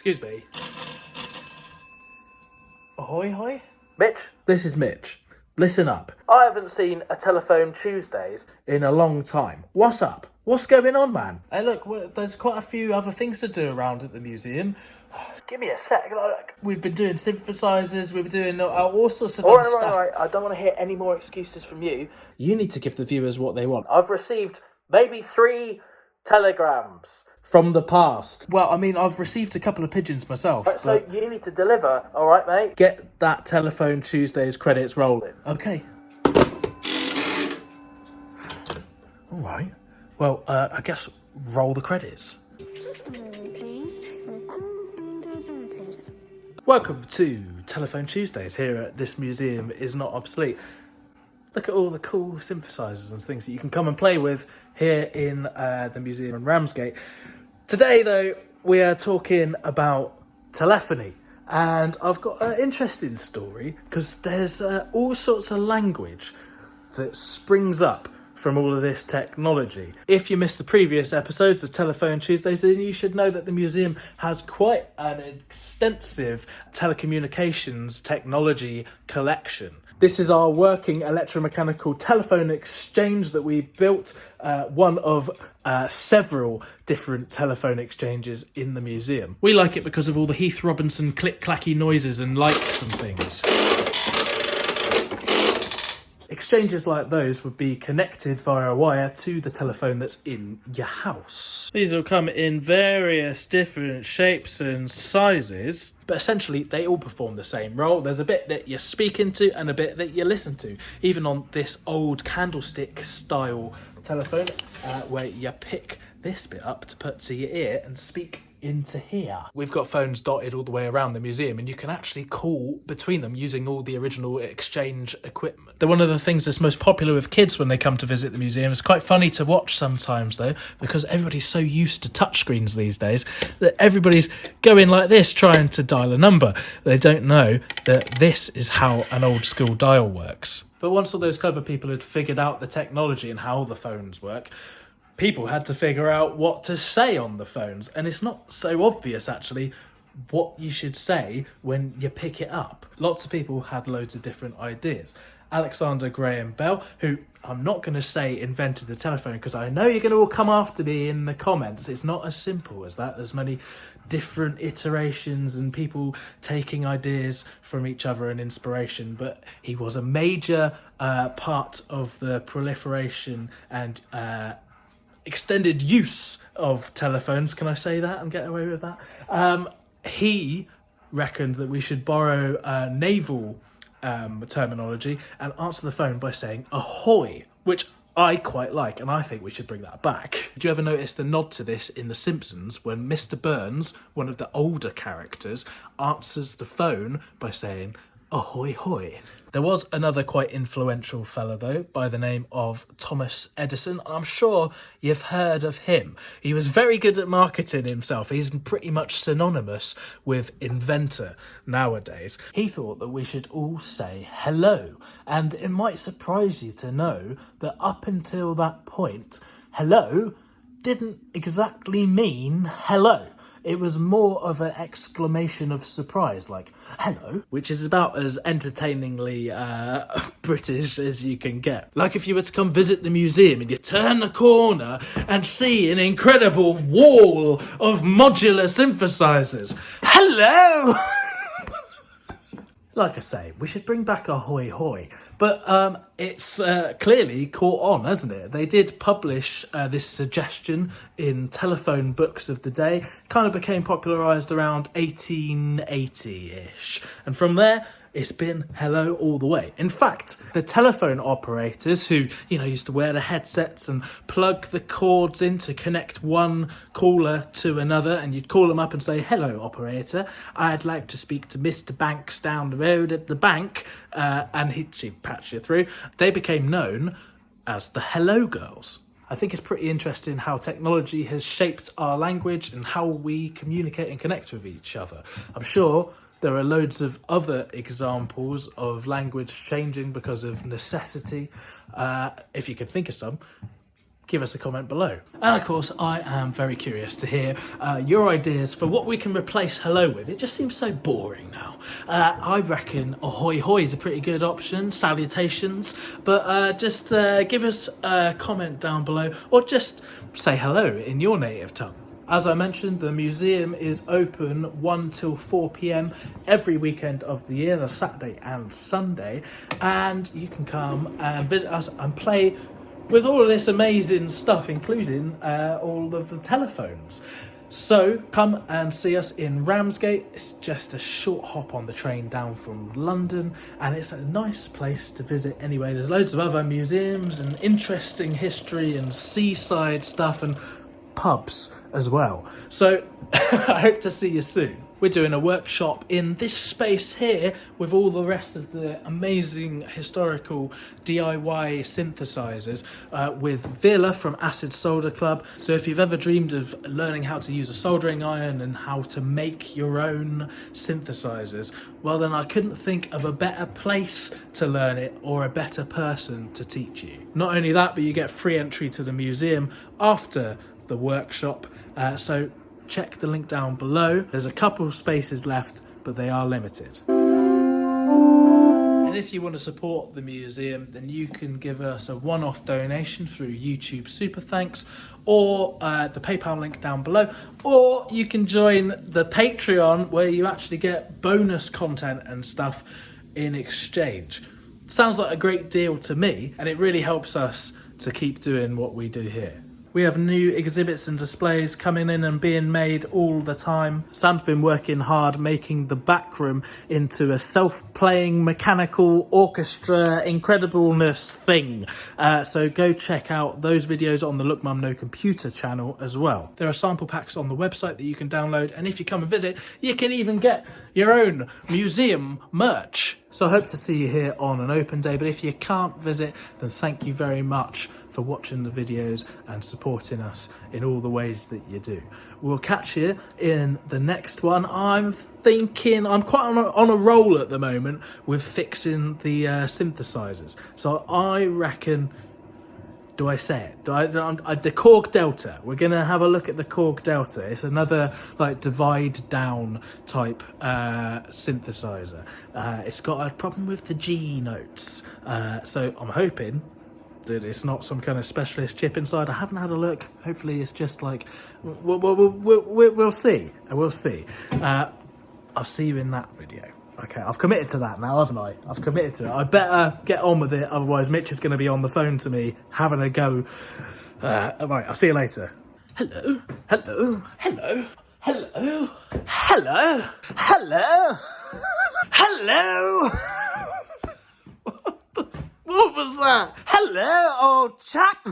Excuse me. Ahoy, hoy? Mitch? This is Mitch. Listen up. I haven't seen a Telephone Tuesdays in a long time. What's up? What's going on, man? Hey, look, there's quite a few other things to do around at the museum. Give me a sec. Look, we've been doing synthesizers, we've been doing all sorts of other stuff. All right. I don't want to hear any more excuses from you. You need to give the viewers what they want. I've received maybe 3 telegrams. From the past. Well, I mean, I've received a couple of pigeons myself. So you need to deliver, all right, mate? Get that Telephone Tuesdays credits rolling. Okay. All right. Well, I guess roll the credits. Just a moment, please. The call is being diverted. Welcome to Telephone Tuesdays here at This Museum Is Not Obsolete. Look at all the cool synthesizers and things that you can come and play with here in the museum in Ramsgate. Today, though, we are talking about telephony. And I've got an interesting story because there's all sorts of language that springs up from all of this technology. If you missed the previous episodes of Telephone Tuesdays, then you should know that the museum has quite an extensive telecommunications technology collection. This is our working electromechanical telephone exchange that we built, one of several different telephone exchanges in the museum. We like it because of all the Heath Robinson click-clacky noises and lights and things. Exchanges like those would be connected via a wire to the telephone that's in your house. These will come in various different shapes and sizes, but essentially they all perform the same role. There's a bit that you speak into and a bit that you listen to. Even on this old candlestick style telephone, where you pick this bit up to put to your ear and speak into here. We've got phones dotted all the way around the museum and you can actually call between them using all the original exchange equipment. They're one of the things that's most popular with kids when they come to visit the museum. It's quite funny to watch sometimes though, because everybody's so used to touchscreens these days that everybody's going like this trying to dial a number. They don't know that this is how an old school dial works. But once all those clever people had figured out the technology and how the phones work, people had to figure out what to say on the phones. And it's not so obvious, actually, what you should say when you pick it up. Lots of people had loads of different ideas. Alexander Graham Bell, who I'm not going to say invented the telephone because I know you're going to all come after me in the comments. It's not as simple as that. There's many different iterations and people taking ideas from each other and inspiration. But he was a major part of the proliferation and extended use of telephones. Can I say that and get away with that? He reckoned that we should borrow naval terminology and answer the phone by saying ahoy, which I quite like, and I think we should bring that back. Did you ever notice the nod to this in The Simpsons when Mr. Burns, one of the older characters, answers the phone by saying ahoy hoy? There was another quite influential fella though by the name of Thomas Edison. I'm sure you've heard of him. He was very good at marketing himself. He's pretty much synonymous with inventor nowadays. He thought that we should all say hello, and it might surprise you to know that up until that point, hello didn't exactly mean hello. It was more of an exclamation of surprise, like, hello, which is about as entertainingly British as you can get. Like if you were to come visit the museum and you turn the corner and see an incredible wall of modular synthesizers. Hello! Like I say, we should bring back ahoy hoy, but it's clearly caught on, hasn't it? They did publish this suggestion in telephone books of the day, kind of became popularised around 1880-ish, and from there it's been hello all the way. In fact, the telephone operators who, used to wear the headsets and plug the cords in to connect one caller to another, and you'd call them up and say, hello, operator, I'd like to speak to Mr. Banks down the road at the bank, and she'd patch you through. They became known as the Hello Girls. I think it's pretty interesting how technology has shaped our language and how we communicate and connect with each other. I'm sure there are loads of other examples of language changing because of necessity. If you could think of some, give us a comment below. And of course, I am very curious to hear your ideas for what we can replace hello with. It just seems so boring now. I reckon ahoy hoy is a pretty good option, salutations, but just give us a comment down below, or just say hello in your native tongue. As I mentioned, the museum is open 1 till 4 p.m. every weekend of the year, the Saturday and Sunday, and you can come and visit us and play with all of this amazing stuff, including all of the telephones. So come and see us in Ramsgate. It's just a short hop on the train down from London, and it's a nice place to visit anyway. There's loads of other museums and interesting history and seaside stuff and pubs as well. So I hope to see you soon. We're doing a workshop in this space here with all the rest of the amazing historical DIY synthesizers with Villa from Acid Solder Club. So if you've ever dreamed of learning how to use a soldering iron and how to make your own synthesizers, well then I couldn't think of a better place to learn it or a better person to teach you. Not only that, but you get free entry to the museum after the workshop. So check the link down below. There's a couple spaces left, but they are limited. And if you want to support the museum, then you can give us a one-off donation through YouTube Super Thanks, or the PayPal link down below, or you can join the Patreon, where you actually get bonus content and stuff in exchange. Sounds like a great deal to me, and it really helps us to keep doing what we do here. We have new exhibits and displays coming in and being made all the time. Sam's been working hard making the back room into a self-playing mechanical orchestra incredibleness thing. So go check out those videos on the Look Mum No Computer channel as well. There are sample packs on the website that you can download, and if you come and visit, you can even get your own museum merch. So I hope to see you here on an open day, but if you can't visit, then thank you very much for watching the videos and supporting us in all the ways that you do. We'll catch you in the next one. I'm thinking I'm quite on a roll at the moment with fixing the synthesizers. So I reckon, do I say it? The Korg Delta. We're gonna have a look at the Korg Delta. It's another like divide down type synthesizer. It's got a problem with the G notes. So I'm hoping that it's not some kind of specialist chip inside. I haven't had a look. Hopefully it's just like, we'll see. We'll see. I'll see you in that video. Okay, I've committed to that now, haven't I? I've committed to it. I better get on with it, otherwise Mitch is going to be on the phone to me, having a go. Right, I'll see you later. Hello, hello, hello, hello, hello, hello, hello. What was that? Hello, old chap.